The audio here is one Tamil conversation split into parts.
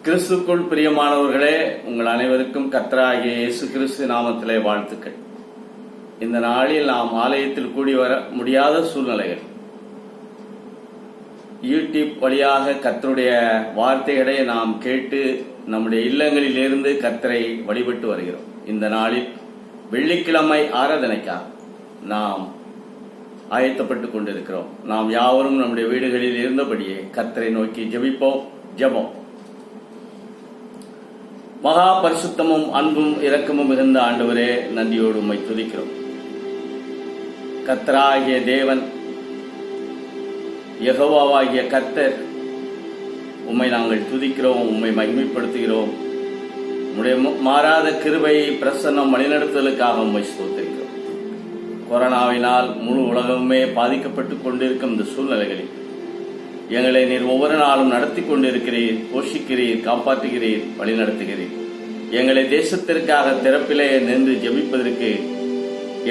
கிறிஸ்துக்குள் பிரியமானவர்களே, உங்கள் அனைவருக்கும் கர்த்தராகிய இயேசு கிறிஸ்து நாமத்திலே வாழ்த்துக்கள். இந்த நாளில் நாம் ஆலயத்தில் கூடி வர முடியாத சூழ்நிலைகள், யூடியூப் வழியாக கர்த்தருடைய வார்த்தைகளை நாம் கேட்டு நம்முடைய இல்லங்களில் இருந்து கர்த்தரை வழிபட்டு வருகிறோம். இந்த நாளில் வெள்ளிக்கிழமை ஆராதனைக்காக நாம் ஆயத்தப்பட்டுக் கொண்டிருக்கிறோம். நாம் யாவரும் நம்முடைய வீடுகளில் இருந்தபடியே கர்த்தரை நோக்கி ஜெபிப்போம். ஜெபம். மகா பரிசுத்தமும் அன்பும் இரக்கமும் மிகுந்த ஆண்டவரே, நன்றியோடு உம்மை துதிக்கிறோம். கர்த்தராகிய தேவன், யெகோவாவாகிய கர்த்தர், உம்மை நாங்கள் துதிக்கிறோம், உம்மை மகிமைப்படுத்துகிறோம். உம்முடைய மாறாத கிருபை பிரசன்னம் வழிநடத்துதலுக்காக உம்மை ஸ்தோத்திரிக்கிறோம். கொரோனாவினால் முழு உலகமே பாதிக்கப்பட்டுக் கொண்டிருக்கும் இந்த சூழ்நிலைகளில் எங்களை நீர் ஒவ்வொரு நாளும் நடத்தி கொண்டிருக்கிறீர், போஷிக்கிறீர், காப்பாற்றுகிறீர், வழிநடத்துகிறீர். எங்களை தேசத்திற்காக திறப்பிலே நின்று ஜெபிப்பதற்கு,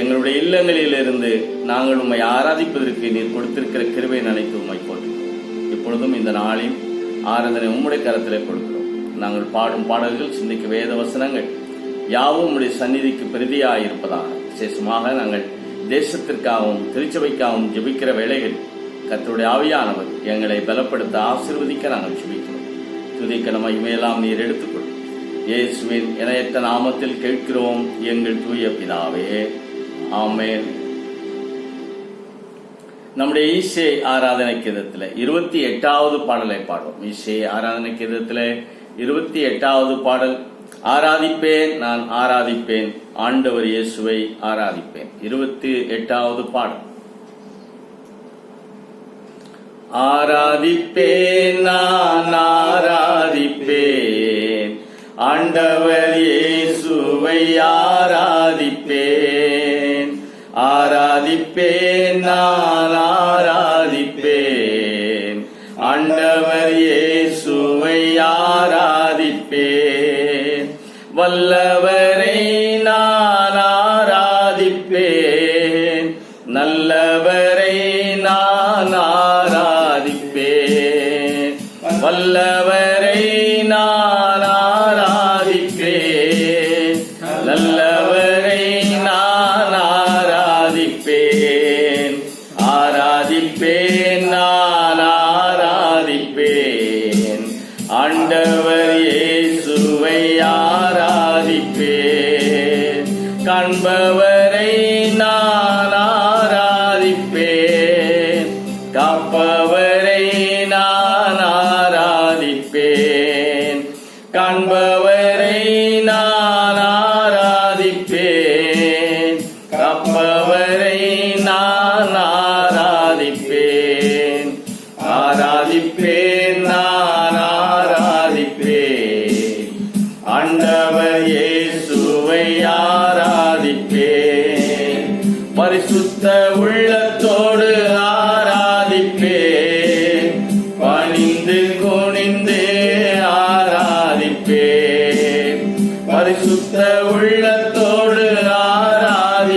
எங்களுடைய இல்லங்களில் இருந்து நாங்கள் உம்மை ஆராதிப்பதற்கு நீர் கொடுத்திருக்கிற கிருபை நினைத்து உம்மை போற்றுகிறோம். இப்பொழுதும் இந்த நாளின் ஆராதனை உம்முடைய கரத்திலே கொடுக்கிறோம். நாங்கள் பாடும் பாடல்கள், சிந்திக்க வேத வசனங்கள் யாவும் உம்முடைய சந்நிதிக்கு பிரதியாயிருப்பதாக. விசேஷமாக நாங்கள் தேசத்திற்காகவும் திருச்சபைக்காகவும் ஜெபிக்கிற வேளைகள் கர்த்தருடைய ஆவியானவர் எங்களை பலப்படுத்த ஆசீர்வதிக்க நாங்கள் ஜெபிக்கிறோம். துதிக்க மகிமையெல்லாம் நீர் எடுத்துக்கொள். இயேசுவின் இணையற்ற நாமத்தில் கேட்கிறோம் எங்கள் தூய பிதாவே, ஆமென். நம்முடைய ஈசே ஆராதனை கீதத்தில் 28வது பாடலை பாடுவோம். ஈசே ஆராதனை கீதத்தில் 28வது பாடல். ஆராதிப்பேன், நான் ஆராதிப்பேன், ஆண்டவர் இயேசுவை ஆராதிப்பேன். 28வது பாடல். ஆராதிப்பேன், நான் ஆராதிப்பேன், ஆண்டவர் இயேசுவை ஆராதிப்பேன். ஆராதிப்பேன், நான் ஆராதிப்பேன், ஆண்டவர் இயேசுவை ஆராதிப்பேன். வல்லவரை நான் ஆராதிப்பேன், நல்லவரை நான் ஆராதிப்பேன். வல்லவரை நான் ஆராதிப்பேன், நல்லவரை நான் ஆராதிப்பேன். ஆராதிப்பேன், நான் ஆராதிப்பேன், ஆண்டவர் இயேசுவை ஆராதிப்பேன். காண்பவரை நான் ஆராதிப்பேன், காப்பவரை நான் ஆராதிப்பேன். காண்பவரை நான் ஆராதிப்பேன், காப்பவரை நான் ஆராதிப்பேன். ஆராதிப்பேன், நான் ஆராதிப்பேன், ஆண்டவர் இயேசுவை ஆராதிப்பேன். பரிசுத்த உள்ளத்தோடு ஆராதிப்பேன், பணிந்து குனிந்து ஆராதிப்பேன். பரிசுத்த உள்ளத்தோடு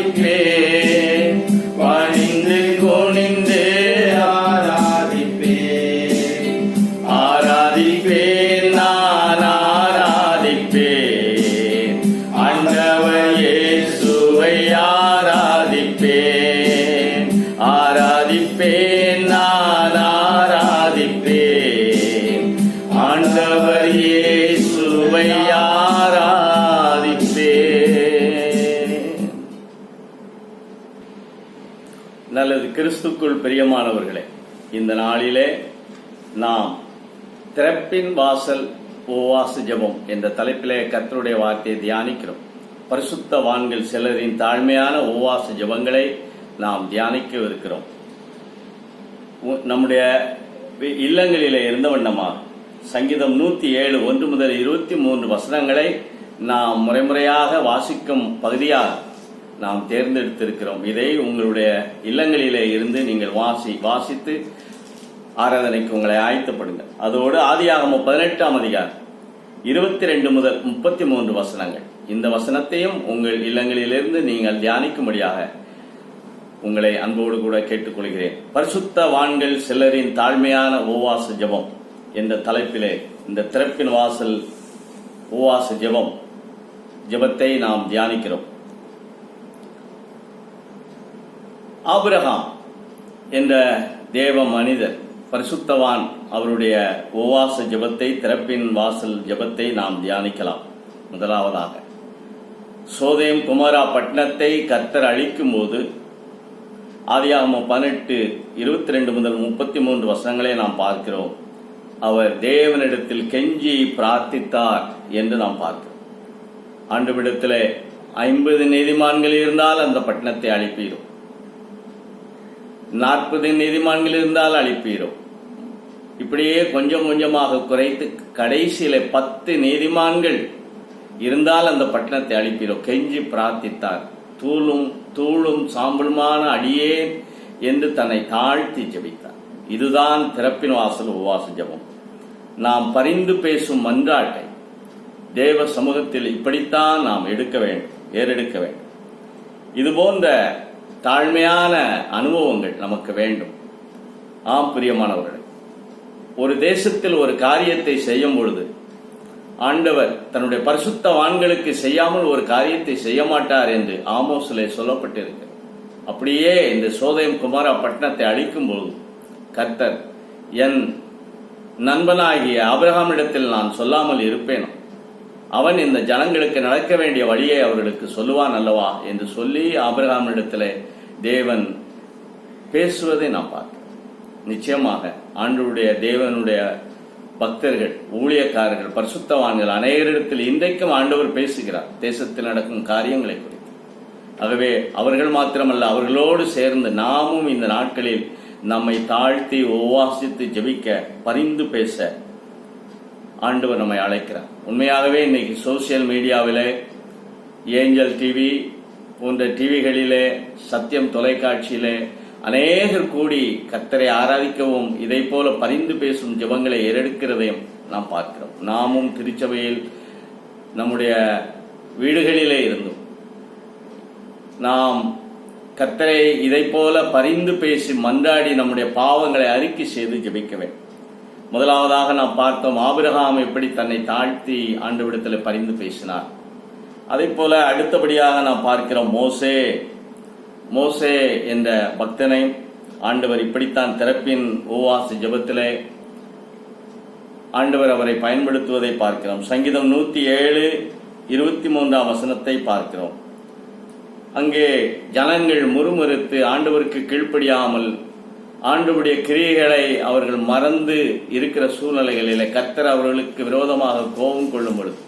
ஆராதிப்பேன், பணிந்து குனிந்து ஆராதிப்பேன். ஆராதிப்பேன், நான் ஆராதிப்பேன், ஆண்டவர் இயேசுவை ஆராதிப்பேன். ஆராதிப்பேன், நான் ஆராதிப்பேன், ஆண்டவர் இயேசுவை ஆராதிப்பேன். நல்லது. கிறிஸ்துக்குள் பிரியமானவர்களே, இந்த நாளிலே நாம் திறப்பின் வாசல் உபவாச ஜெபம் என்ற தலைப்பிலே கர்த்தருடைய வார்த்தையை தியானிக்கிறோம். பரிசுத்தவான்கள் சிலரின் தாழ்மையான உபவாச ஜெபங்களை நாம் தியானிக்கவிருக்கிறோம். நம்முடைய இல்லங்களிலே இருந்த வண்ணமாக சங்கீதம் 107 1 முதல் 23 வசனங்களை நாம் முறைமுறையாக வாசிக்கும் பகுதியாக நாம் தேர்ந்தெடுத்திருக்கிறோம். இதை உங்களுடைய இல்லங்களிலே இருந்து நீங்கள் வாசித்து ஆராதனைக்கு உங்களை ஆயத்தப்படுங்கள். அதோடு ஆதியாகமம் 18ஆம் அதிகாரம் 22 முதல் 33 வசனங்கள், இந்த வசனத்தையும் உங்கள் இல்லங்களிலிருந்து நீங்கள் தியானிக்கும்படியாக உங்களை அன்போடு கூட கேட்டுக்கொள்கிறேன். பரிசுத்தவான்கள் சிலரின் தாழ்மையான உபவாச ஜெபம் என்ற தலைப்பிலே இந்த திறப்பின் வாசல் உபவாச ஜெபத்தை நாம் தியானிக்கிறோம். ஆபிரகாம் என்ற தேவ மனிதர், பரிசுத்தவான், அவருடைய உபவாச ஜெபத்தை, திறப்பின் வாசல் ஜெபத்தை நாம் தியானிக்கலாம். முதலாவதாக, சோதேம் குமாரா பட்டணத்தை கர்த்தர் அழிக்கும் போது ஆதியாகமம் 18:22 முதல் 33 வசனங்களை நாம் பார்க்கிறோம். அவர் தேவனிடத்தில் கெஞ்சி பிரார்த்தித்தார் என்று நாம் பார்க்கிறோம். ஆண்டவரிடத்திலே 50 நீதிமான்கள் இருந்தால் அந்த பட்டணத்தை அழிப்பீரும், 40 நீதிமான்கள் இருந்தால் அழிப்பீரும். இப்படியே கொஞ்சம் கொஞ்சமாக குறைத்து கடைசியில 10 நீதிமான்கள் இருந்தால் அந்த பட்டணத்தை அழிப்பீரும். கெஞ்சி பிரார்த்தித்தார். தூளும் சாம்பலுமான அடியேன் என்று தன்னை தாழ்த்தி ஜெபித்தார். இதுதான் திறப்பின் வாசல் உபவாச ஜெபம். நாம் பரிந்து பேசும் மன்றாட்டை தேவ சமூகத்தில் இப்படித்தான் நாம் ஏறெடுக்க வேண்டும். இது போன்ற தாழ்மையான அனுபவங்கள் நமக்கு வேண்டும். ஆம் பிரியமானவர்களே, ஒரு தேசத்தில் ஒரு காரியத்தை செய்யும் பொழுது ஆண்டவர் தன்னுடைய பரிசுத்தவான்களுக்கு செய்யாமல் ஒரு காரியத்தை செய்ய மாட்டார் என்று ஆமோஸிலே சொல்லப்பட்டிருக்கு. அப்படியே இந்த சோதேம் குமாரா பட்டணத்தை அழிக்கும் போது கர்த்தர், என் நண்பனாகிய ஆபிரகாமிடத்தில் நான் சொல்லாமல் இருப்பேனோ, அவன் இந்த ஜனங்களுக்கு நடக்க வேண்டிய வழியை அவர்களுக்கு சொல்லுவான் அல்லவா என்று சொல்லி ஆபிரகாமிடத்திலே தேவன் பேசுவதை நாம் பார்க்கிறோம். நிச்சயமாக ஆண்டவருடைய தேவனுடைய பக்தர்கள், ஊழியக்காரர்கள், பரிசுத்தவான்கள் அநேகரிடத்தில் இன்றைக்கும் ஆண்டவர் பேசுகிறார் தேசத்தில் நடக்கும் காரியங்களை குறித்து. ஆகவே அவர்கள் மாத்திரமல்ல, அவர்களோடு சேர்ந்து நாமும் இந்த நாட்களில் நம்மை தாழ்த்தி உபவாசித்து ஜெபிக்க, பரிந்து பேச ஆண்டவர் நம்மை அழைக்கிறார். உண்மையாகவே இன்னைக்கு சோசியல் மீடியாவிலே, ஏஞ்சல் டிவி போன்ற டிவிகளிலே, சத்தியம் தொலைக்காட்சியிலே அநேகர் கூடி கர்த்தரை ஆராதிக்கவும் இதை போல பரிந்து பேசும் ஜெபங்களை ஏறெடுக்கிறதையும் நாம் பார்க்கிறோம். நாமும் திருச்சபையில் நம்முடைய வீடுகளிலே இருந்தும் நாம் கர்த்தரை இதை போல பரிந்து பேசி மன்றாடி நம்முடைய பாவங்களை அறிக்கை செய்து ஜெபிக்க வேண்டும். முதலாவதாக நாம் பார்த்தோம், ஆபிரகாம் எப்படி தன்னை தாழ்த்தி ஆண்டவரிடத்தில் பரிந்து பேசினார். அதே போல அடுத்தபடியாக நாம் பார்க்கிறோம், மோசே என்ற பக்தனை ஆண்டவர் இப்படித்தான் திறப்பின் உபவாச ஜெபத்திலே ஆண்டவர் அவரை பயன்படுத்துவதை பார்க்கிறோம். சங்கீதம் 107:23 வசனத்தை பார்க்கிறோம். அங்கே ஜனங்கள் முறுமுறுத்து ஆண்டவருக்கு கீழ்ப்படியாமல் ஆண்டவருடைய கிரியைகளை அவர்கள் மறந்து இருக்கிற சூழ்நிலைகளிலே கர்த்தர் அவர்களுக்கு விரோதமாக கோபம் கொள்ளும் பொழுது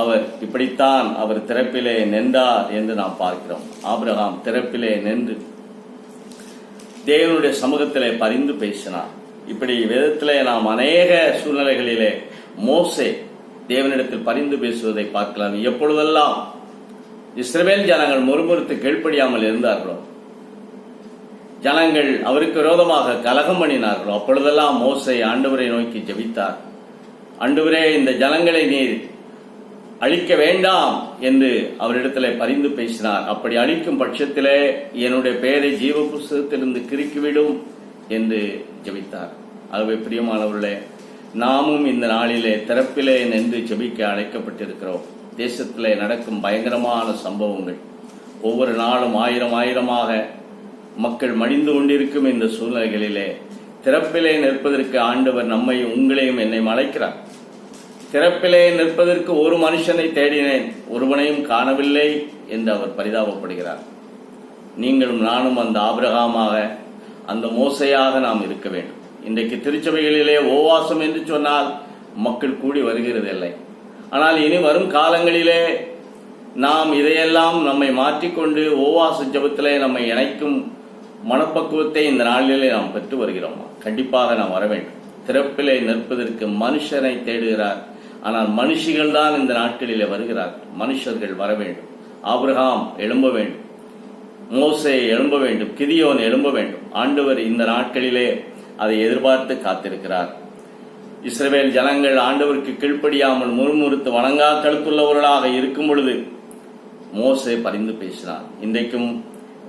அவர் இப்படித்தான் அவர் திறப்பிலே நின்றார் என்று நாம் பார்க்கிறோம். ஆபிரகாம் திறப்பிலே நின்று தேவனுடைய சமூகத்திலே பரிந்து பேசினார். இப்படி வேதத்திலே நாம் அநேக சூழ்நிலைகளிலே மோசே தேவனிடத்தில் பரிந்து பேசுவதை பார்க்கலாம். எப்பொழுதெல்லாம் இஸ்ரவேல் ஜனங்கள் முறுமுறுத்து கீழ்ப்படியாமல் இருந்தார்களோ, ஜனங்கள் அவருக்கு விரோதமாக கலகம் பண்ணினார்களோ, அப்பொழுதெல்லாம் மோசே ஆண்டவரை நோக்கி ஜெபித்தார். ஆண்டவரே, இந்த ஜனங்களை நீர் அழிக்க வேண்டாம் என்று அவரிடத்தில் பரிந்து பேசினார். அப்படி அழிக்கும் பட்சத்திலே என்னுடைய பெயரை ஜீவ புஸ்தகத்திலிருந்து கிறுக்கிவிடும் என்று ஜெபித்தார். ஆகவே பிரியமானவர்களே, நாமும் இந்த நாளிலே திறப்பிலே நின்று ஜெபிக்க அழைக்கப்பட்டிருக்கிறோம். தேசத்திலே நடக்கும் பயங்கரமான சம்பவங்கள், ஒவ்வொரு நாளும் ஆயிரமாக மக்கள் மடிந்து கொண்டிருக்கும் இந்த சூழ்நிலைகளிலே திறப்பிலே நிற்பதற்கு ஆண்டவர் நம்மையும் உங்களையும் என்னையும் அழைக்கிறார். திறப்பிலே நிற்பதற்கு ஒரு மனுஷனை தேடினேன், ஒருவனையும் காணவில்லை என்று அவர் பரிதாபப்படுகிறார். நீங்களும் நானும் அந்த ஆபிரகாமாக, அந்த மோசையாக நாம் இருக்க வேண்டும். இன்றைக்கு திருச்சபைகளிலே உபவாசம் என்று சொன்னால் மக்கள் கூடி வருகிறதில்லை. ஆனால் இனி வரும் காலங்களிலே நாம் இதையெல்லாம் நம்மை மாற்றிக்கொண்டு உபவாச ஜெபத்திலே நம்மை இணைக்கும் மனப்பக்குவத்தை இந்த நாளிலே நாம் பெற்று வருகிறோம். கண்டிப்பாக நாம் வர வேண்டும். திறப்பிலே நிற்பதற்கு மனுஷனை தேடுகிறார். ஆனால் மனுஷிகள் தான் இந்த நாட்களிலே வருகிறார். மனுஷர்கள் வர வேண்டும். ஆபிரகாம் எழும்ப வேண்டும், மோசே எழும்ப வேண்டும், கிதியோன் எழும்ப வேண்டும். ஆண்டவர் இந்த நாட்களிலே அதை எதிர்பார்த்து காத்திருக்கிறார். இஸ்ரவேல் ஜனங்கள் ஆண்டவருக்கு கீழ்ப்படியாமல் முறுமுறுத்து வணங்கா கழுத்துள்ளவர்களாக இருக்கும் பொழுது மோசே பரிந்து பேசினார். இன்றைக்கும்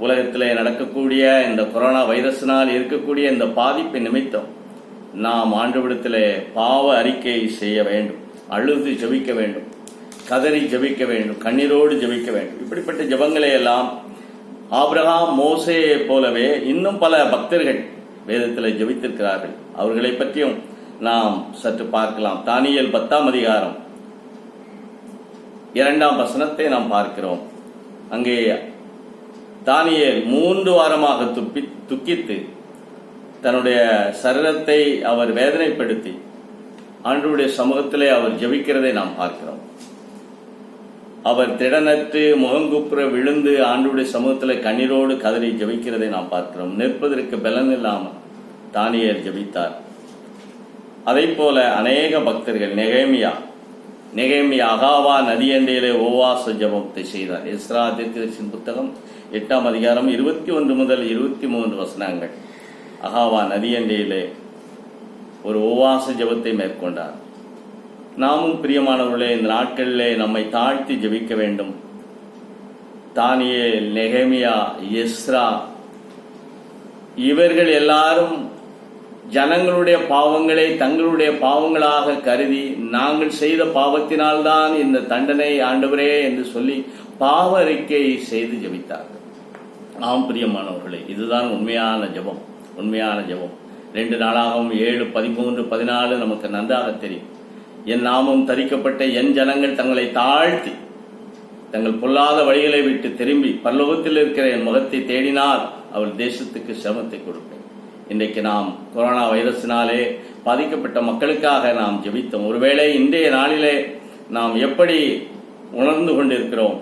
உலகத்திலே நடக்கக்கூடிய இந்த கொரோனா வைரஸினால் இருக்கக்கூடிய இந்த பாதிப்பு நிமித்தம் நாம் ஆண்டவரிடத்திலே பாவ அறிக்கை செய்ய வேண்டும், அழுது ஜெபிக்க வேண்டும், கதறி ஜெபிக்க வேண்டும், கண்ணீரோடு ஜெபிக்க வேண்டும். இப்படிப்பட்ட ஜெபங்களை எல்லாம் ஆபிரகாம், மோசேயை போலவே இன்னும் பல பக்தர்கள் வேதத்தில் ஜெபித்திருக்கிறார்கள். அவர்களை பற்றியும் நாம் சற்று பார்க்கலாம். தானியேல் 10ஆம் அதிகாரம் 2ஆம் வசனத்தை நாம் பார்க்கிறோம். அங்கே தானியேல் 3 வாரமாக துக்கித்து தன்னுடைய சரீரத்தை அவர் வேதனைப்படுத்தி ஆண்டவருடைய சமூகத்திலே அவர் ஜெபிக்கிறதை நாம் பார்க்கிறோம். அவர் திடனற்று முகங்குப்புற விழுந்து ஆண்டவருடைய சமூகத்தில் கண்ணீரோடு கதறி ஜெபிக்கிறதை நாம் பார்க்கிறோம். நிற்பதற்கு பலன் இல்லாமல் தானியேல் ஜெபித்தார். அதை போல அநேக பக்தர்கள், நெகேமியா அகாவா நதியண்டையிலே உபவாச ஜெபத்தை செய்தார். எஸ்ரா தீர்க்கதரிசியின் புத்தகம் 8ஆம் அதிகாரம் 21 முதல் 23 வசனங்கள். அகாவா நதியண்டையிலே ஒரு உபவாச ஜெபத்தை மேற்கொண்டார். நாமும் பிரியமானவர்களே, இந்த நாட்களிலே நம்மை தாழ்த்தி ஜெபிக்க வேண்டும். தானியேல், நெகேமியா, எஸ்ரா இவர்கள் எல்லாரும் ஜனங்களுடைய பாவங்களை தங்களுடைய பாவங்களாக கருதி, நாங்கள் செய்த பாவத்தினால்தான் இந்த தண்டனை ஆண்டவரே என்று சொல்லி பாவ அறிக்கை செய்து ஜெபித்தார்கள். ஆம் பிரியமானவர்களே, இதுதான் உண்மையான ஜெபம். 2 நாளாகவும் 7, 13, 14 நமக்கு நன்றாக தெரியும். என் நாமம் தரிக்கப்பட்ட என் ஜனங்கள் தங்களை தாழ்த்தி தங்கள் பொல்லாத வழிகளை விட்டு திரும்பி பரலோகத்தில் இருக்கிற என் முகத்தை தேடினால் அவர் தேசத்துக்கு சிரமத்தை கொடுப்பேன். இன்றைக்கு நாம் கொரோனா வைரஸினாலே பாதிக்கப்பட்ட மக்களுக்காக நாம் ஜெபித்தோம். ஒருவேளை இன்றைய நாளிலே நாம் எப்படி உணர்ந்து கொண்டிருக்கிறோம்?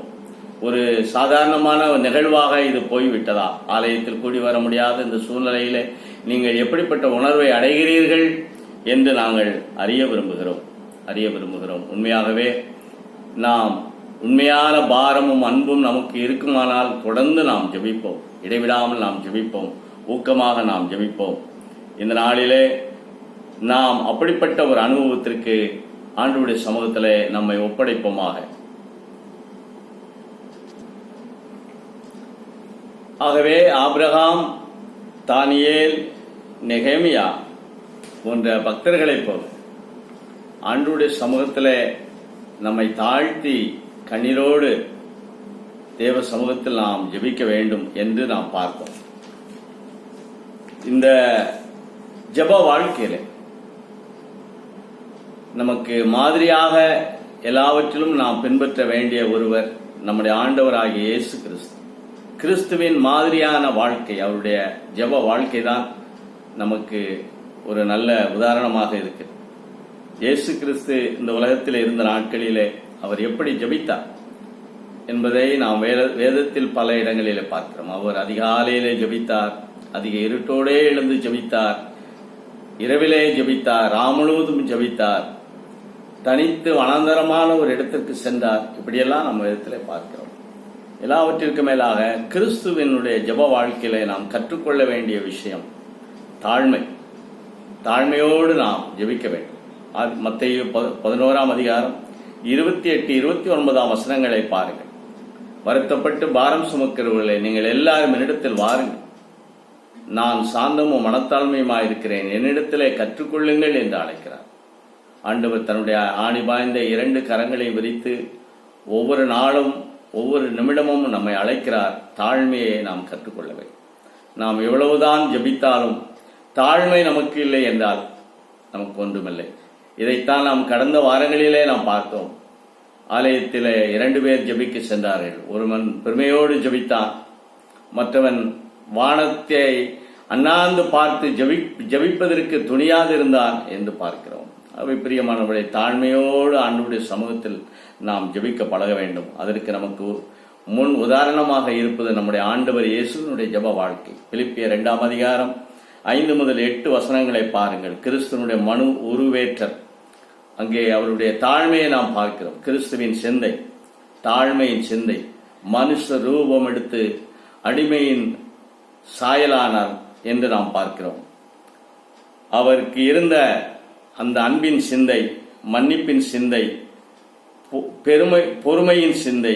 ஒரு சாதாரணமான நிகழ்வாக இது போய்விட்டதா? ஆலயத்தில் கூடி வர முடியாத இந்த சூழ்நிலையிலே நீங்கள் எப்படிப்பட்ட உணர்வை அடைகிறீர்கள் என்று நாங்கள் அறிய விரும்புகிறோம். உண்மையாகவே நாம் உண்மையான பாரமும் அன்பும் நமக்கு இருக்குமானால் தொடர்ந்து நாம் ஜெபிப்போம், இடைவிடாமல் நாம் ஜெபிப்போம், ஊக்கமாக நாம் ஜெபிப்போம். இந்த நாளிலே நாம் அப்படிப்பட்ட ஒரு அனுபவத்திற்கு ஆண்டவருடைய சமூகத்திலே நம்மை ஒப்படைப்போமாக. ஆகவே ஆபிரகாம், தானியேல், நெகேமியா போன்ற பக்தர்களைப் போல ஆண்டவருடைய சமூகத்திலே நம்மை தாழ்த்தி கண்ணீரோடு தேவ சமூகத்தில் நாம் ஜெபிக்க வேண்டும் என்று நாம் பார்ப்போம். இந்த ஜெப வாழ்க்கையில நமக்கு மாதிரியாக எல்லாவற்றிலும் நாம் பின்பற்ற வேண்டிய ஒருவர் நம்முடைய ஆண்டவராகிய இயேசு கிறிஸ்து. கிறிஸ்துவின் மாதிரியான வாழ்க்கை, அவருடைய ஜெப வாழ்க்கை தான் நமக்கு ஒரு நல்ல உதாரணமாக இருக்கிறது. இயேசு கிறிஸ்து இந்த உலகத்தில் இருந்த நாட்களிலே அவர் எப்படி ஜெபித்தார் என்பதை நாம் வேதத்தில் பல இடங்களிலே பார்க்கிறோம். அவர் அதிகாலையிலே ஜெபித்தார், அதிக இருட்டோடே எழுந்து ஜெபித்தார், இரவிலே ஜெபித்தார், முழுவதும் ஜெபித்தார், தனித்து வனாந்தரமான ஒரு இடத்திற்கு சென்றார். இப்படியெல்லாம் நம்ம வேதத்திலே பார்க்கிறோம். எல்லாவற்றிற்கு மேலாக கிறிஸ்துவினுடைய ஜெப வாழ்க்கையில நாம் கற்றுக்கொள்ள வேண்டிய விஷயம் தாழ்மையோடு நாம் ஜெபிக்க வேண்டும். மத்தேயு 11ஆம் அதிகாரம் 28, 29 வசனங்களை பாருங்கள். வருத்தப்பட்டு பாரம் சுமக்கிறவர்களே, நீங்கள் எல்லாரும் என்னிடத்தில் வாருங்கள், நான் சாந்தமும் மனத்தாழ்மையுமாயிருக்கிறேன், என்னிடத்திலே கற்றுக்கொள்ளுங்கள் என்று அழைக்கிறார். ஆண்டவர் தன்னுடைய ஆணி பாய்ந்த 2 கரங்களை விரித்து ஒவ்வொரு நாளும் ஒவ்வொரு நிமிடமும் நம்மை அழைக்கிறார். தாழ்மையை நாம் கற்றுக்கொள்ள வேண்டும். நாம் எவ்வளவுதான் ஜெபித்தாலும் தாழ்மை நமக்கு இல்லை என்றால் நமக்கு ஒன்றுமில்லை. இதைத்தான் நாம் கடந்த வாரங்களிலே நாம் பார்த்தோம். ஆலயத்திலே 2 பேர் ஜெபிக்க சென்றார்கள். ஒருவன் பெருமையோடு ஜெபித்தான், மற்றவன் வானத்தை அண்ணாந்து பார்த்து ஜெபிப்பதற்கு துணியாது இருந்தான் என்று பார்க்கிறோம். அவை பிரியமானவர்களை, தாழ்மையோடு ஆண்டவருடைய சமூகத்தில் நாம் ஜெபிக்க பழக வேண்டும். அதற்கு நமக்கு முன் உதாரணமாக இருப்பது நம்முடைய ஆண்டவர் இயேசுவினுடைய ஜெப வாழ்க்கை. பிலிப்பியர் 2ஆம் அதிகாரம் 5 முதல் 8 வசனங்களை பாருங்கள். கிறிஸ்துவனுடைய மனு உருவேற்றல், அங்கே அவருடைய தாழ்மையை நாம் பார்க்கிறோம். கிறிஸ்துவின் சிந்தை, தாழ்மையின் சிந்தை, மனுஷ ரூபம் எடுத்து அடிமையின் சாயலானார் என்று நாம் பார்க்கிறோம். அவருக்கு இருந்த அந்த அன்பின் சிந்தை, மன்னிப்பின் சிந்தை, பொறுமையின் சிந்தை,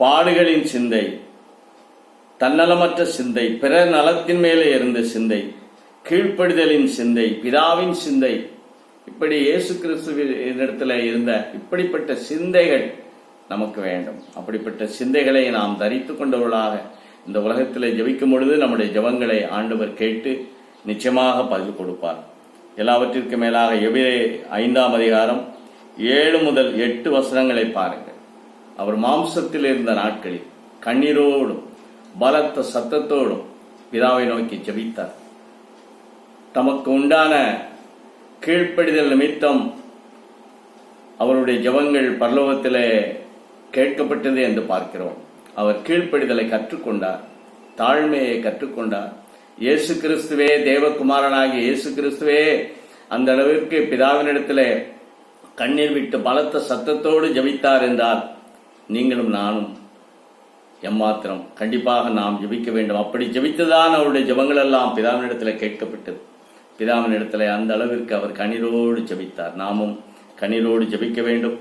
பாடுகளின் சிந்தை, தன்னலமற்ற சிந்தை, பிறர் நலத்தின் மேலே இருந்த சிந்தை, கீழ்ப்படிதலின் சிந்தை, பிதாவின் சிந்தை, இப்படி இயேசு கிறிஸ்துவினிடத்தில் இருந்த இப்படிப்பட்ட சிந்தைகள் நமக்கு வேண்டும். அப்படிப்பட்ட சிந்தைகளை நாம் தரித்து கொண்டவர்களாக இந்த உலகத்தில் ஜெபிக்கும் பொழுது நம்முடைய ஜெபங்களை ஆண்டவர் கேட்டு நிச்சயமாக பதில் கொடுப்பார். எல்லாவற்றிற்கும் மேலாக எபிரேயர் 5ஆம் அதிகாரம் 7 முதல் 8 வசனங்களை பாருங்கள். அவர் மாம்சத்தில் இருந்த நாட்களில் கண்ணீரோடும் பலத்த சத்தத்தோடும் பிதாவை நோக்கி ஜெபித்தார். தமக்கு உண்டான கீழ்ப்படிதல் நிமித்தம் அவருடைய ஜெபங்கள் பரலோகத்திலே கேட்கப்பட்டது என்று பார்க்கிறோம். அவர் கீழ்ப்படிதலை கற்றுக்கொண்டார், தாழ்மையை கற்றுக்கொண்டார். இயேசு கிறிஸ்துவே, தேவகுமாரனாகிய இயேசு கிறிஸ்துவே அந்த அளவிற்கு பிதாவினிடத்திலே கண்ணீர் விட்டு பலத்த சத்தத்தோடு ஜெபித்தார் என்றால் நீங்களும் நானும் எம்மாத்திரம் கண்டிப்பாக நாம் ஜெபிக்க வேண்டும். அப்படி ஜெபித்துதான் அவருடைய ஜெபங்கள் எல்லாம் பிதாவினிடத்தில் கேட்கப்பட்டது. பிதாவினிடத்தில் அந்த அளவிற்கு அவர் கண்ணீரோடு ஜெபித்தார். நாமும் கண்ணீரோடு ஜெபிக்க வேண்டும்.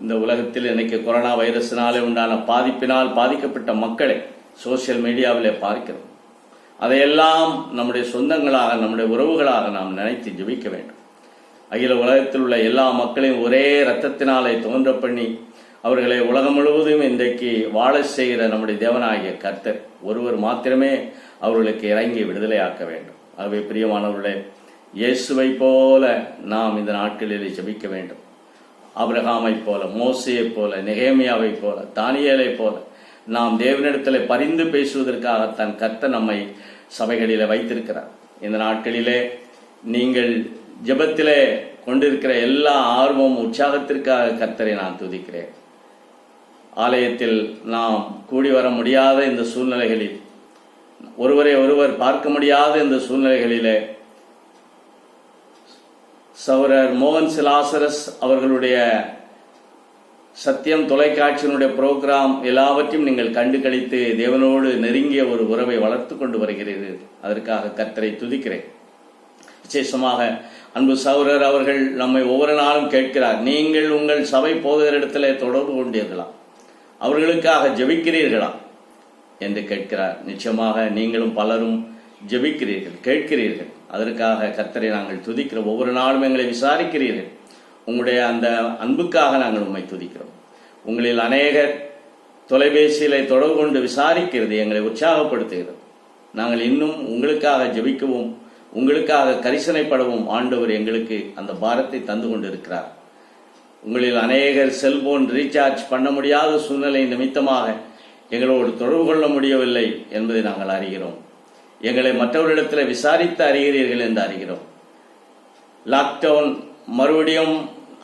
இந்த உலகத்தில் இன்னைக்கு கொரோனா வைரஸினாலே உண்டான பாதிப்பினால் பாதிக்கப்பட்ட மக்களை சோசியல் மீடியாவிலே பார்க்கிறோம். அதையெல்லாம் நம்முடைய சொந்தங்களாக, நம்முடைய உறவுகளாக நாம் நினைத்து ஜெபிக்க வேண்டும். அகில உலகத்தில் உள்ள எல்லா மக்களையும் ஒரே இரத்தத்தினாலே தோன்ற பண்ணி அவர்களை உலகம் முழுவதும் இன்றைக்கு வாழ செய்கிற நம்முடைய தேவனாகிய கர்த்தர் ஒருவர் மாத்திரமே அவர்களுக்கு இறங்கி விடுதலையாக்க வேண்டும். ஆகவே பிரியமானவர்களே, இயேசுவை போல நாம் இந்த நாட்களில் ஜெபிக்க வேண்டும். ஆபிரகாமை போல, மோசேயை போல, நெகேமியாவை போல, தானியேலை போல நாம் தேவனிடத்தில் பரிந்து பேசுவதற்காக தன் கர்த்தர் நம்மை சபைகளிலே வைத்திருக்கிறார். இந்த நாட்களிலே நீங்கள் ஜெபத்திலே கொண்டிருக்கிற எல்லா ஆர்வம் உற்சாகத்திற்காக கர்த்தரை நான் துதிக்கிறேன். ஆலயத்தில் நாம் கூடி வர முடியாத இந்த சூழ்நிலைகளில், ஒருவரை ஒருவர் பார்க்க முடியாத இந்த சூழ்நிலைகளிலே சகோதரர் மோகன் சிலாசரஸ் அவர்களுடைய சத்தியம் தொலைக்காட்சியினுடைய புரோகிராம் எல்லாவற்றையும் நீங்கள் கண்டு கழித்து தேவனோடு நெருங்கிய ஒரு உறவை வளர்த்து கொண்டு வருகிறீர்கள். அதற்காக கர்த்தரை துதிக்கிறேன். விசேஷமாக அன்பு சகோதரர் அவர்கள் நம்மை ஒவ்வொரு நாளும் கேட்கிறார், நீங்கள் உங்கள் சபை போகிற இடத்துல தொடர்பு கொண்டீர்களா, அவர்களுக்காக ஜெபிக்கிறீர்களா என்று கேட்கிறார். நிச்சயமாக நீங்களும் பலரும் ஜெபிக்கிறீர்கள், கேட்கிறீர்கள். அதற்காக கர்த்தரை நாங்கள் துதிக்கிறோம். ஒவ்வொரு நாளும் எங்களை விசாரிக்கிறீர்கள். உங்களுடைய அந்த அன்புக்காக நாங்கள் உண்மை துதிக்கிறோம். உங்களில் அநேகர் தொலைபேசியிலே தொடர்பு கொண்டு விசாரிக்கிறது எங்களை உற்சாகப்படுத்துகிறது. நாங்கள் இன்னும் உங்களுக்காக ஜெபிக்கவும், உங்களுக்காக கரிசனைப்படவும் ஆண்டவர் எங்களுக்கு அந்த பாரத்தை தந்து கொண்டு இருக்கிறார். உங்களில் அநேகர் செல்போன் ரீசார்ஜ் பண்ண முடியாத சூழ்நிலை நிமித்தமாக எங்களோடு தொடர்பு கொள்ள முடியவில்லை என்பதை நாங்கள் அறிகிறோம். எங்களை மற்றவர்களிடத்தில் விசாரித்து அறிகிறீர்கள் என்று அறிகிறோம். லாக்டவுன் மறுபடியும்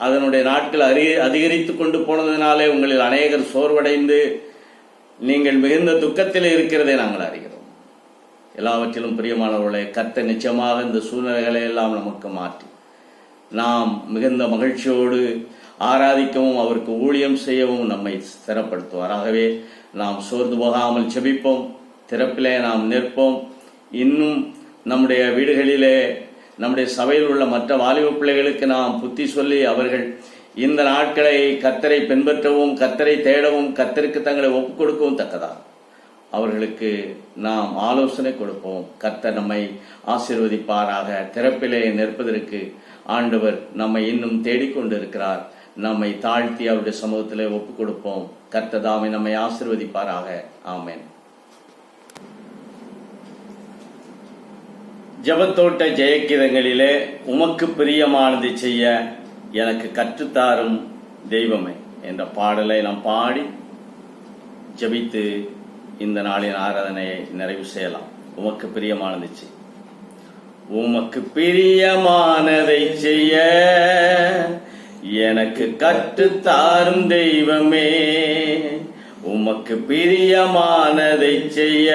அதனுடைய நாட்கள் அதிகரித்து கொண்டு போனதினாலே உங்களில் அநேகர் சோர்வடைந்து நீங்கள் மிகுந்த துக்கத்தில் இருக்கிறதை நாங்கள் அறிகிறோம். எல்லாவற்றிலும் பிரியமானவர்களே, கர்த்தர் நிச்சயமாக இந்த சூழ்நிலைகளை எல்லாம் நமக்கு மாற்றி நாம் மிகுந்த மகிழ்ச்சியோடு ஆராதிக்கவும் அவருக்கு ஊழியம் செய்யவும் நம்மை ஸ்திரப்படுத்துவார். ஆகவே நாம் சோர்ந்து போகாமல் ஜெபிப்போம், திறப்பிலே நாம் நிற்போம். இன்னும் நம்முடைய வீடுகளிலே, நம்முடைய சபையில் உள்ள மற்ற வாலிப பிள்ளைகளுக்கு நாம் புத்தி சொல்லி அவர்கள் இந்த நாட்களை கர்த்தரை பின்பற்றவும், கர்த்தரை தேடவும், கர்த்தருக்கு தங்களை ஒப்புக் கொடுக்கவும் தக்கதா அவர்களுக்கு நாம் ஆலோசனை கொடுப்போம். கர்த்தர் நம்மை ஆசீர்வதிப்பாராக. திறப்பிலே நிற்பதற்கு ஆண்டவர் நம்மை இன்னும் தேடிக்கொண்டிருக்கிறார். நம்மை தாழ்த்தி அவருடைய சமூகத்திலே ஒப்புக் கொடுப்போம். கர்த்தர் தாமே நம்மை ஆசீர்வதிப்பாராக. ஆமென். ஜெபத்தோட்ட ஜெயகீதங்களிலே உமக்கு பிரியமானதை செய்ய எனக்கு கற்றுத்தாரும் தெய்வமே என்ற பாடலை நாம் பாடி ஜெபித்து இந்த நாளின் ஆராதனையை நிறைவு செய்யலாம். உமக்கு பிரியமானதை செய். உமக்கு பிரியமானதை செய்ய எனக்கு கற்றுத்தாரும் தெய்வமே, உமக்கு பிரியமானதை செய்ய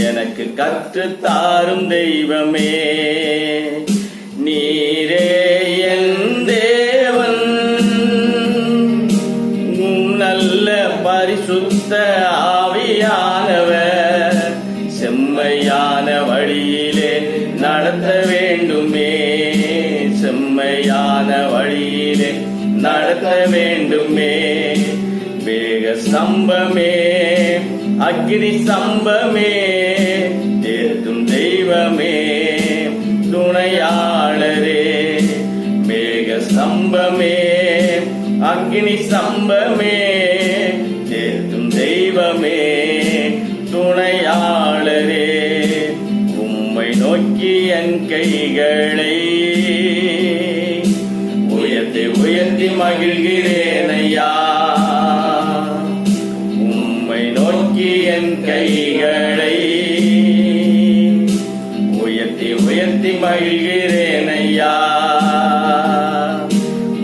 எனக்கு கற்றுத்தாரும் தெய்வமே. நீரே என் தேவன், நல்ல பரிசுத்த ஆவியானவர் செம்மையான வழியிலே நடத்த வேண்டுமே, செம்மையான வழியிலே நடத்த வேண்டுமே. வேக ஸ்தம்பமே, அக்னி ஸ்தம்பமே, தேற்றும் தெய்வம் தெய்வமே துணையாளரே, மேக ஸ்தம்பமே அக்கினி ஸ்தம்பமே தேற்றும் தெய்வமே துணையாளரே, உம்மை நோக்கி என் கைகளை உயர்த்தி உயர்த்தி மகிழ்கிறேன் ஐயா. உம்மை நோக்கி என் கைகளை உயர்த்தி உயர்த்தி மகிழ்கிறேன் ஐயா.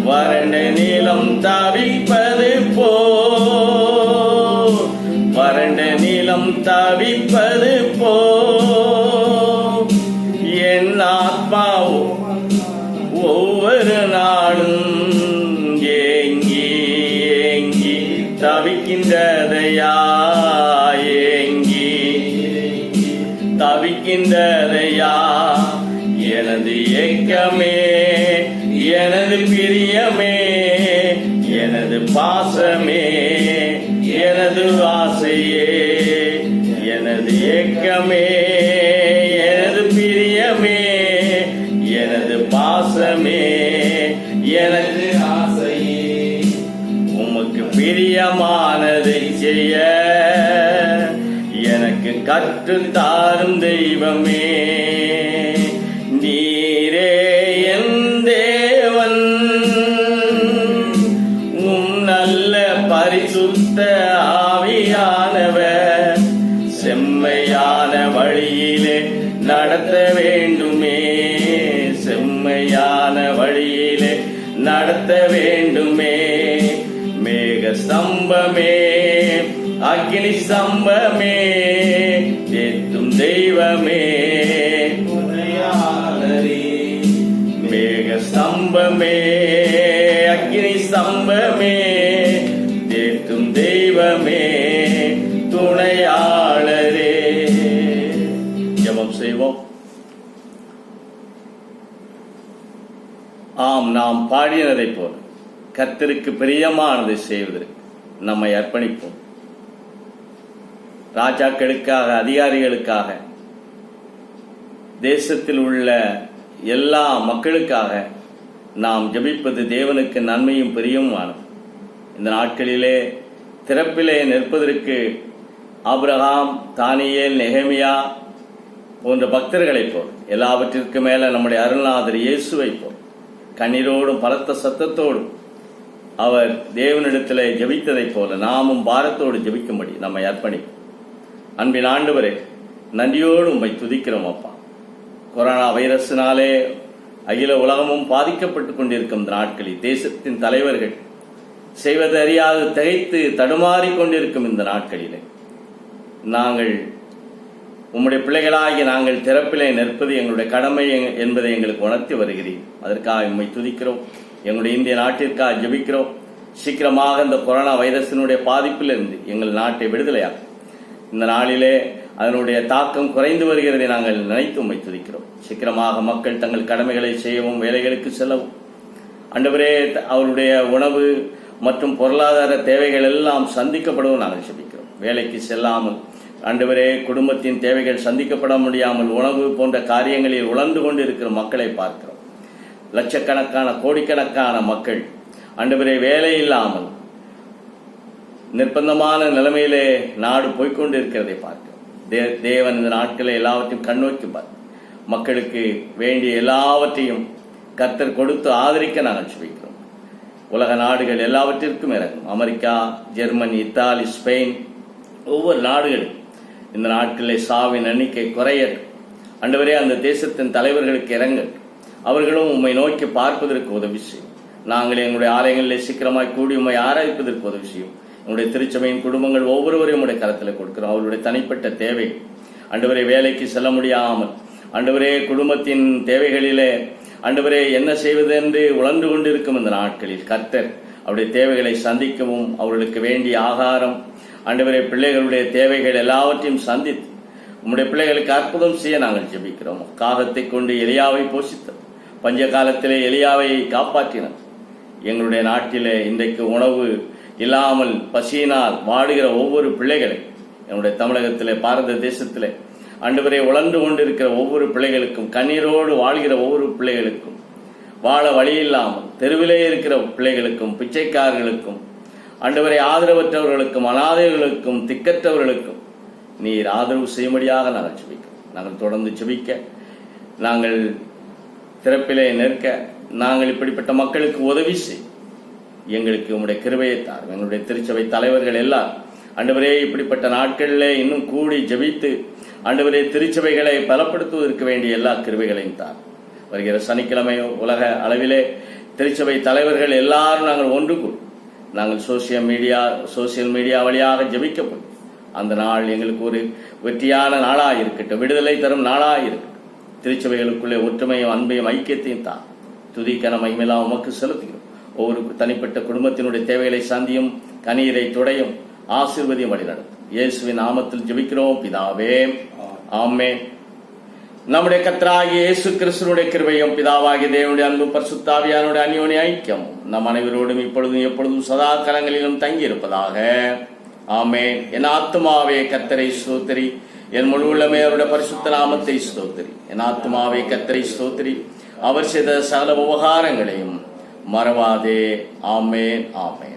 வறண்ட நீளம் தவிப்பது போ, வறண்ட நீளம் தவிப்பது போ, என் ஆத்மா ஒவ்வொரு நாளும் ஏங்கி ஏங்கி தவிக்கின்றதையா, ஏங்கி தவிக்கின்றதையா. எனது ஏக்கமே எனது பிரியமே எனது பாசமே எனது ஆசையே, எனது ஏக்கமே எனது பிரியமே எனது பாசமே எனது ஆசையே, உமக்கு பிரியமானதை செய்ய எனக்கு கற்றுத் தாரும் தெய்வமே. நீரே என் தேவன், உம் நல்ல பரிசுத்த ஆவியானவர் செம்மையான வழியிலே நடத்த வேண்டுமே, செம்மையான வழியிலே நடத்த வேண்டுமே. மேக ஸ்தம்பமே அக்கினி ஸ்தம்பமே தேற்றும் தெய்வமே துணையாளரே, மேக ஸ்தம்பமே அக்கினி ஸ்தம்பமே தேற்றும் தெய்வமே துணையாளரே. ஜெபம் செய்வோம். ஆம், நாம் பாடினதை போல கர்த்தருக்கு பிரியமானதை செய்வதற்கு நம்மை அர்ப்பணிப்போம். ராஜாக்களுக்காக, அதிகாரிகளுக்காக, தேசத்தில் உள்ள எல்லா மக்களுக்காக நாம் ஜெபிப்பது தேவனுக்கு நன்மையும் பிரியமானது. இந்த நாட்களிலே திறப்பிலே நிற்பதற்கு ஆபிரகாம், தானியேல், நெகேமியா போன்ற பக்தர்களைப் போல், எல்லாவற்றிற்கு மேல நம்முடைய அருள்நாதர் இயேசுவை போல் கண்ணீரோடும் பலத்த சத்தத்தோடும் அவர் தேவனிடத்திலே ஜெபித்ததைப் போல நாமும் பாரத்தோடு ஜெபிக்கும்படி நம்மை அர்ப்பணிப்போம். அன்பின் ஆண்டவரே, நன்றியோடு உம்மை துதிக்கிறோம் அப்பா. கொரோனா வைரஸினாலே அகில உலகமும் பாதிக்கப்பட்டுக் கொண்டிருக்கும் இந்த நாட்களில் தேசத்தின் தலைவர்கள் செய்வதறியாது திகைத்து தடுமாறிக் கொண்டிருக்கும் இந்த நாட்களிலே நாங்கள் உம்முடைய பிள்ளைகளாகி நாங்கள் திறப்பிலே நிற்பது எங்களுடைய கடமை என்பதை எங்களுக்கு உணர்த்தி வருகிறீர். அதற்காக உம்மை துதிக்கிறோம். எங்களுடைய இந்திய நாட்டிற்காக ஜெபிக்கிறோம். சீக்கிரமாக இந்த கொரோனா வைரஸினுடைய பாதிப்பிலிருந்து எங்கள் நாட்டை விடுதலையாகும். இந்த நாளிலே அதனுடைய தாக்கம் குறைந்து வருகிறதை நாங்கள் நினைத்து உம்மை துதிக்கிறோம். சீக்கிரமாக மக்கள் தங்கள் கடமைகளை செய்யவும், வேலைகளுக்கு செல்லவும், ஆண்டவரே அவருடைய உணவு மற்றும் பொருளாதார தேவைகள் எல்லாம் சந்திக்கப்படவும் நாங்கள் ஜெபிக்கிறோம். வேலைக்கு செல்லாமல் ஆண்டவரே குடும்பத்தின் தேவைகள் சந்திக்கப்பட முடியாமல் உணவு போன்ற காரியங்களில் உழந்து கொண்டு இருக்கிற மக்களை பார்க்கிறோம். லட்சக்கணக்கான கோடிக்கணக்கான மக்கள் ஆண்டவரே வேலை இல்லாமல் நிர்பந்தமான நிலைமையிலே நாடு போய்கொண்டிருக்கிறதை பார்க்கிறோம். தேவன் இந்த நாட்களை எல்லாவற்றையும் கண்ணோக்கி பார்த்து மக்களுக்கு வேண்டிய எல்லாவற்றையும் கர்த்தர் கொடுத்து ஆதரிக்க நாங்கள் ஜெபிக்கிறோம். உலக நாடுகள் எல்லாவற்றிற்கும் இறங்கும். அமெரிக்கா, ஜெர்மனி, இத்தாலி, ஸ்பெயின், ஒவ்வொரு நாடுகளும் இந்த நாட்களில் சாவின் எண்ணிக்கை குறையட்டும். ஆண்டவரே அந்த தேசத்தின் தலைவர்களுக்கு இறங்கட்டும். அவர்களும் உம்மை நோக்கி பார்ப்பதற்கு உதவி செய்யும். நாங்கள் எங்களுடைய ஆலயங்களில் சீக்கிரமாய் கூடி உம்மை ஆராய்ப்பதற்கு உதவி செய்யும். உங்களுடைய திருச்சபையின் குடும்பங்கள் ஒவ்வொருவரையும் உடைய கரத்தில் கொடுக்கிறோம். அவர்களுடைய தனிப்பட்ட தேவை ஆண்டவரே வேலைக்கு செல்ல முடியாமல் ஆண்டவரே குடும்பத்தின் தேவைகளிலே ஆண்டவரே என்ன செய்வது என்று உழந்து கொண்டிருக்கும் இந்த நாட்களில் கர்த்தர் அவருடைய தேவைகளை சந்திக்கவும், அவர்களுக்கு வேண்டிய ஆகாரம் ஆண்டவரே பிள்ளைகளுடைய தேவைகள் எல்லாவற்றையும் சந்தித்து உம்முடைய பிள்ளைகளுக்கு அற்புதம் செய்ய நாங்கள் ஜெபிக்கிறோம். காகத்தை கொண்டு எலியாவை போஷித்தோம். பஞ்ச காலத்திலே எலியாவை காப்பாற்றினார். எங்களுடைய நாட்டிலே இன்றைக்கு உணவு இல்லாமல் பசியினால் வாடுகிற ஒவ்வொரு பிள்ளைகளை என்னுடைய தமிழகத்திலே, பாரத தேசத்திலே ஆண்டவரே, உழன்று கொண்டிருக்கிற ஒவ்வொரு பிள்ளைகளுக்கும், கண்ணீரோடு வாழ்கிற ஒவ்வொரு பிள்ளைகளுக்கும், வாழ வழி இல்லாமல் தெருவிலே இருக்கிற பிள்ளைகளுக்கும், பிச்சைக்காரர்களுக்கும், ஆண்டவரே, ஆதரவற்றவர்களுக்கும், அனாதைகளுக்கும், திக்கற்றவர்களுக்கும் நீர் ஆதரவு செய்யும்படியாக நாங்கள் செபிக்கிறோம். நாங்கள் தொடர்ந்து செபிக்க, நாங்கள் திறப்பிலே நிற்க, நாங்கள் இப்படிப்பட்ட மக்களுக்கு உதவி செய். எங்களுக்கு உம்முடைய கிருபையை தாரும். எங்களுடைய திருச்சபை தலைவர்கள் எல்லாம் ஆண்டவரே, இப்படிப்பட்ட நாட்களிலே இன்னும் கூடி ஜெபித்து ஆண்டவரே, திருச்சபைகளை பலப்படுத்துவதற்கு வேண்டிய எல்லா கிருபைகளையும் தார். வருகிற சனிக்கிழமை உலக அளவிலே திருச்சபை தலைவர்கள் எல்லாரும் நாங்கள் ஒன்று கூடும். நாங்கள் சோசியல் மீடியா வழியாக ஜெபிக்கப்படும். அந்த நாள் எங்களுக்கு ஒரு வெற்றியான நாளாக இருக்கட்டும், விடுதலை தரும் நாளாக இருக்கட்டும். திருச்சபைகளுக்குள்ளே ஒற்றுமையும் அன்பையும் ஐக்கியத்தையும் தான் துதிக்கன மகிமையெல்லாம் உமக்கு செலுத்துகிறோம். ஒவ்வொரு தனிப்பட்ட குடும்பத்தினுடைய தேவைகளை சந்தியும், கண்ணீரை துடையும், ஆசீர்வதியும் வழிநடத்தும். இயேசுவின் நாமத்தில் ஜெபிக்கிறோம் பிதாவே, ஆமென். நம்முடைய கர்த்தராகிய இயேசு கிறிஸ்துவினுடைய கிருபையும், பிதாவாகிய தேவனுடைய அன்பு, பரிசுத்த ஆவியானுடைய அந்யோன்ய ஐக்கியம் நம் அனைவரோடும் இப்பொழுதும் எப்பொழுதும் சதா காலங்களிலும் தங்கியிருப்பதாக. ஆமென். என் ஆத்துமாவே கர்த்தரை ஸ்தோத்திரி, என் முழு உள்ளமே அவருடைய பரிசுத்த நாமத்தை ஸ்தோத்திரி. என் ஆத்துமாவே கர்த்தரை ஸ்தோத்திரி, அவர் செய்த சகல உபகாரங்களையும் மறவாதே. ஆமென், ஆமென்.